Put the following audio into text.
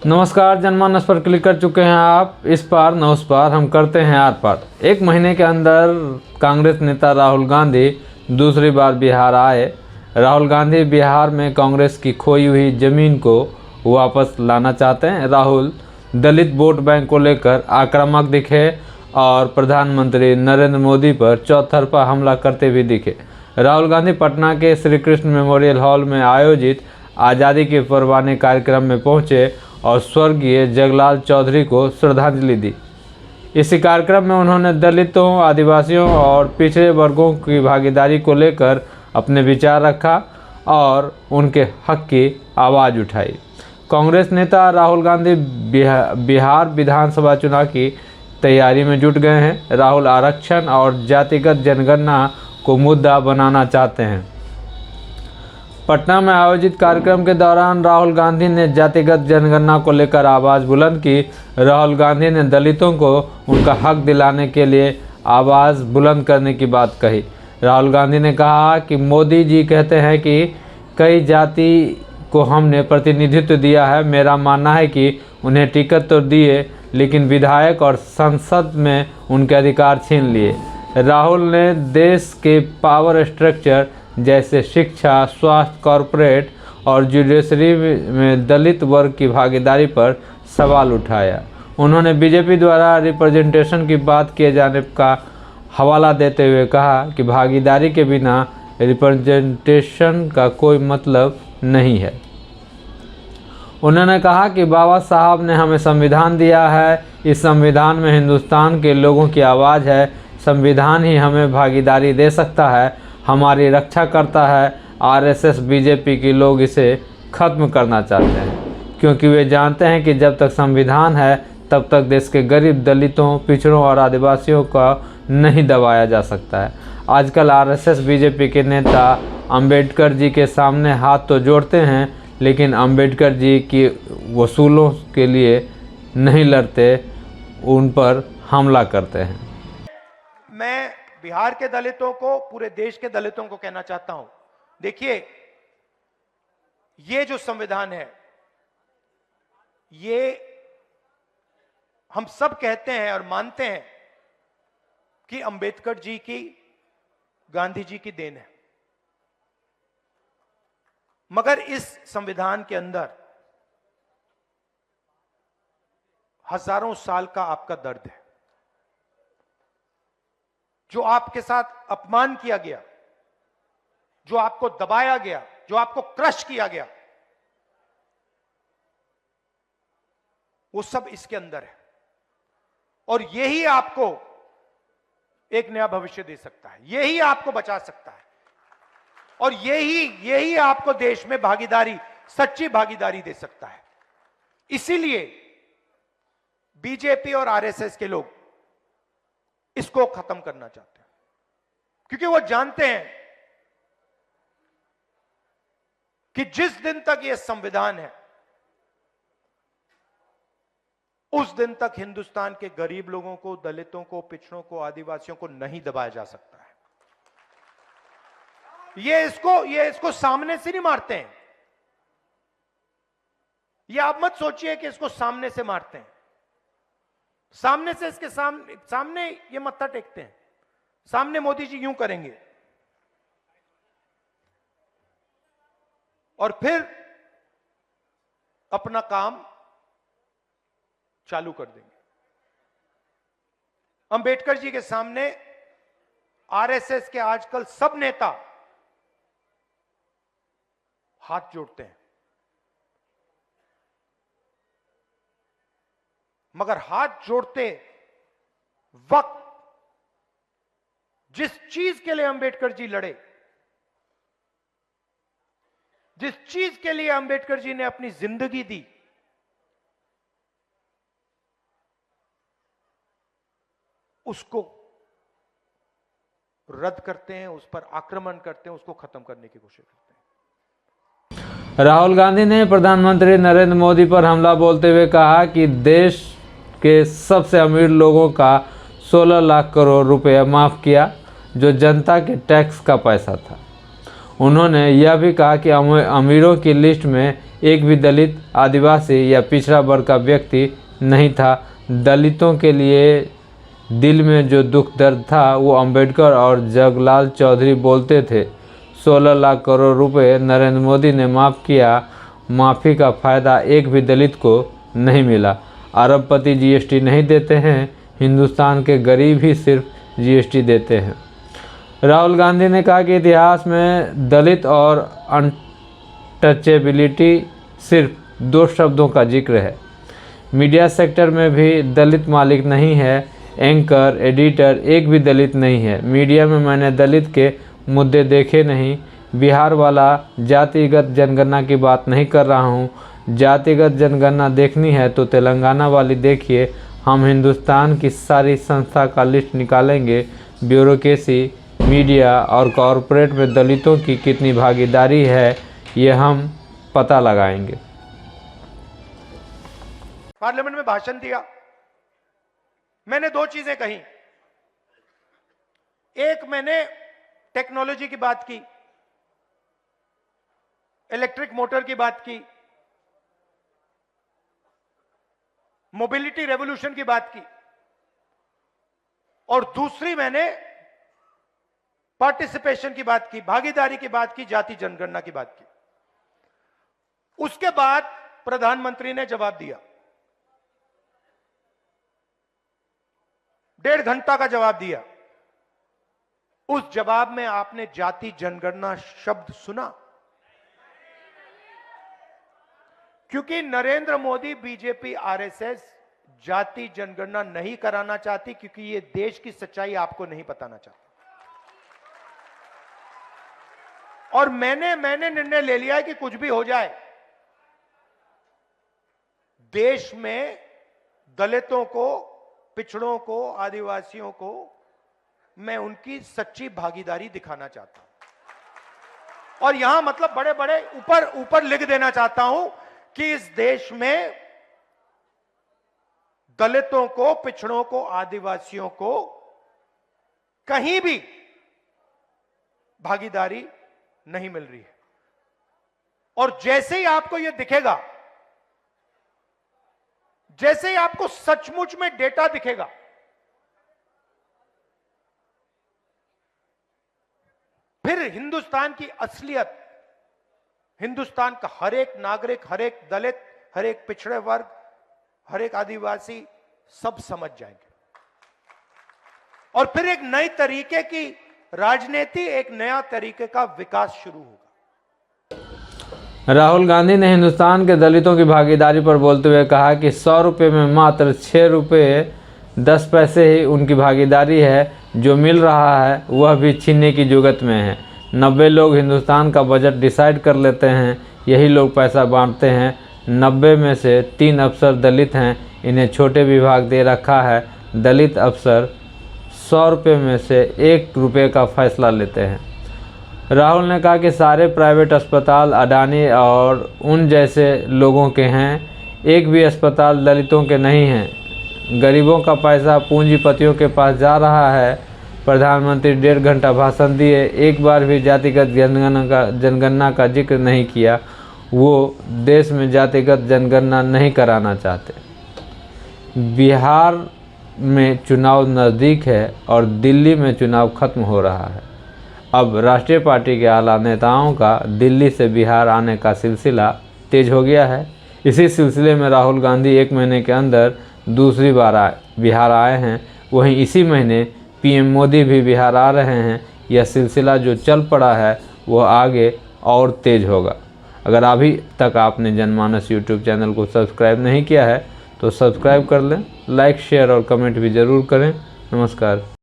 नमस्कार, जनमानस पर क्लिक कर चुके हैं आप। इस पार न उस पार, हम करते हैं आर पार। एक महीने के अंदर कांग्रेस नेता राहुल गांधी दूसरी बार बिहार आए। राहुल गांधी बिहार में कांग्रेस की खोई हुई जमीन को वापस लाना चाहते हैं। राहुल दलित वोट बैंक को लेकर आक्रामक दिखे और प्रधानमंत्री नरेंद्र मोदी पर चौतरफा हमला करते हुए दिखे। राहुल गांधी पटना के श्री कृष्ण मेमोरियल हॉल में आयोजित आज़ादी के परवाने कार्यक्रम में पहुंचे और स्वर्गीय जगलाल चौधरी को श्रद्धांजलि दी। इसी कार्यक्रम में उन्होंने दलितों, आदिवासियों और पिछड़े वर्गों की भागीदारी को लेकर अपने विचार रखा और उनके हक की आवाज़ उठाई। कांग्रेस नेता राहुल गांधी बिहार विधानसभा चुनाव की तैयारी में जुट गए हैं। राहुल आरक्षण और जातिगत जनगणना को मुद्दा बनाना चाहते हैं। पटना में आयोजित कार्यक्रम के दौरान राहुल गांधी ने जातिगत जनगणना को लेकर आवाज़ बुलंद की। राहुल गांधी ने दलितों को उनका हक दिलाने के लिए आवाज़ बुलंद करने की बात कही। राहुल गांधी ने कहा कि मोदी जी कहते हैं कि कई जाति को हमने प्रतिनिधित्व दिया है। मेरा मानना है कि उन्हें टिकट तो दिए, लेकिन विधायक और संसद में उनके अधिकार छीन लिए। राहुल ने देश के पावर स्ट्रक्चर जैसे शिक्षा, स्वास्थ्य, कॉरपोरेट और जुडिशरी में दलित वर्ग की भागीदारी पर सवाल उठाया। उन्होंने बीजेपी द्वारा रिप्रेजेंटेशन की बात किए जाने का हवाला देते हुए कहा कि भागीदारी के बिना रिप्रेजेंटेशन का कोई मतलब नहीं है। उन्होंने कहा कि बाबा साहब ने हमें संविधान दिया है। इस संविधान में हिंदुस्तान के लोगों की आवाज़ है। संविधान ही हमें भागीदारी दे सकता है, हमारी रक्षा करता है। आरएसएस, बीजेपी के लोग इसे ख़त्म करना चाहते हैं, क्योंकि वे जानते हैं कि जब तक संविधान है तब तक देश के गरीब, दलितों, पिछड़ों और आदिवासियों का नहीं दबाया जा सकता है। आजकल आरएसएस, बीजेपी के नेता अंबेडकर जी के सामने हाथ तो जोड़ते हैं, लेकिन अंबेडकर जी की वसूलों के लिए नहीं लड़ते, उन पर हमला करते हैं। मैं बिहार के दलितों को, पूरे देश के दलितों को कहना चाहता हूं, देखिए, ये जो संविधान है, ये हम सब कहते हैं और मानते हैं कि अंबेडकर जी की, गांधी जी की देन है। मगर इस संविधान के अंदर हजारों साल का आपका दर्द है। जो आपके साथ अपमान किया गया, जो आपको दबाया गया, जो आपको क्रश किया गया, वो सब इसके अंदर है। और यही आपको एक नया भविष्य दे सकता है, यही आपको बचा सकता है, और यही आपको देश में भागीदारी, सच्ची भागीदारी दे सकता है। इसीलिए बीजेपी और आरएसएस के लोग इसको खत्म करना चाहते हैं, क्योंकि वो जानते हैं कि जिस दिन तक ये संविधान है, उस दिन तक हिंदुस्तान के गरीब लोगों को, दलितों को, पिछड़ों को, आदिवासियों को नहीं दबाया जा सकता है। ये इसको सामने से नहीं मारते हैं। ये आप मत सोचिए कि इसको सामने से मारते हैं। सामने से इसके सामने ये मत्था टेकते हैं। सामने मोदी जी यूं करेंगे और फिर अपना काम चालू कर देंगे। अंबेडकर जी के सामने आरएसएस के आजकल सब नेता हाथ जोड़ते हैं, मगर हाथ जोड़ते वक्त जिस चीज के लिए अंबेडकर जी लड़े, जिस चीज के लिए अंबेडकर जी ने अपनी जिंदगी दी, उसको रद्द करते हैं, उस पर आक्रमण करते हैं, उसको खत्म करने की कोशिश करते हैं। राहुल गांधी ने प्रधानमंत्री नरेंद्र मोदी पर हमला बोलते हुए कहा कि देश के सबसे अमीर लोगों का 16 लाख करोड़ रुपए माफ़ किया, जो जनता के टैक्स का पैसा था। उन्होंने यह भी कहा कि अमीरों की लिस्ट में एक भी दलित, आदिवासी या पिछड़ा वर्ग का व्यक्ति नहीं था। दलितों के लिए दिल में जो दुख दर्द था वो अंबेडकर और जगलाल चौधरी बोलते थे। 16 लाख करोड़ रुपए नरेंद्र मोदी ने माफ़ किया, माफ़ी का फ़ायदा एक भी दलित को नहीं मिला। अरबपति जीएसटी नहीं देते हैं, हिंदुस्तान के गरीब ही सिर्फ जीएसटी देते हैं। राहुल गांधी ने कहा कि इतिहास में दलित और अनटचेबिलिटी सिर्फ 2 शब्दों का जिक्र है। मीडिया सेक्टर में भी दलित मालिक नहीं है, एंकर, एडिटर एक भी दलित नहीं है। मीडिया में मैंने दलित के मुद्दे देखे नहीं। बिहार वाला जातिगत जनगणना की बात नहीं कर रहा हूँ। जातिगत जनगणना देखनी है तो तेलंगाना वाली देखिए। हम हिंदुस्तान की सारी संस्था का लिस्ट निकालेंगे। ब्यूरोक्रेसी, मीडिया और कॉरपोरेट में दलितों की कितनी भागीदारी है ये हम पता लगाएंगे। पार्लियामेंट में भाषण दिया, मैंने 2 चीजें कही। एक, मैंने टेक्नोलॉजी की बात की, इलेक्ट्रिक मोटर की बात की, मोबिलिटी रेवोल्यूशन की बात की, और दूसरी मैंने पार्टिसिपेशन की बात की, भागीदारी की बात की, जाति जनगणना की बात की। उसके बाद प्रधानमंत्री ने जवाब दिया, 1.5 घंटा का जवाब दिया। उस जवाब में आपने जाति जनगणना शब्द सुना? क्योंकि नरेंद्र मोदी, बीजेपी, आरएसएस जाति जनगणना नहीं कराना चाहती, क्योंकि ये देश की सच्चाई आपको नहीं बताना चाहती। और मैंने निर्णय ले लिया है कि कुछ भी हो जाए, देश में दलितों को, पिछड़ों को, आदिवासियों को मैं उनकी सच्ची भागीदारी दिखाना चाहता हूं। और यहां मतलब बड़े बड़े ऊपर लिख देना चाहता हूं कि इस देश में दलितों को, पिछड़ों को, आदिवासियों को कहीं भी भागीदारी नहीं मिल रही है। और जैसे ही आपको यह दिखेगा, जैसे ही आपको सचमुच में डेटा दिखेगा, फिर हिंदुस्तान की असलियत, हिंदुस्तान का हर एक नागरिक, हर एक दलित, हर एक पिछड़े वर्ग, हर एक आदिवासी सब समझ जाएंगे। और फिर एक नई तरीके की राजनीति, एक नया तरीके का विकास शुरू होगा। राहुल गांधी ने हिंदुस्तान के दलितों की भागीदारी पर बोलते हुए कहा कि 100 रुपये में मात्र 6 रुपये 10 पैसे ही उनकी भागीदारी है। जो मिल रहा है वह भी छीनने की जुगत में है। 90 लोग हिंदुस्तान का बजट डिसाइड कर लेते हैं, यही लोग पैसा बांटते हैं। 90 में से 3 अफसर दलित हैं, इन्हें छोटे विभाग दे रखा है। दलित अफसर 100 रुपये में से 1 रुपये का फैसला लेते हैं। राहुल ने कहा कि सारे प्राइवेट अस्पताल अडानी और उन जैसे लोगों के हैं, एक भी अस्पताल दलितों के नहीं हैं। गरीबों का पैसा पूंजीपतियों के पास जा रहा है। प्रधानमंत्री 1.5 घंटा भाषण दिए, एक बार भी जातिगत जनगणना का जिक्र नहीं किया। वो देश में जातिगत जनगणना नहीं कराना चाहते। बिहार में चुनाव नज़दीक है और दिल्ली में चुनाव खत्म हो रहा है। अब राष्ट्रीय पार्टी के आला नेताओं का दिल्ली से बिहार आने का सिलसिला तेज हो गया है। इसी सिलसिले में राहुल गांधी 1 महीने के अंदर दूसरी बार बिहार आए हैं। वहीं इसी महीने पीएम मोदी भी बिहार आ रहे हैं। यह सिलसिला जो चल पड़ा है वो आगे और तेज होगा। अगर अभी तक आपने जनमानस यूट्यूब चैनल को सब्सक्राइब नहीं किया है तो सब्सक्राइब कर लें, लाइक, शेयर और कमेंट भी ज़रूर करें। नमस्कार।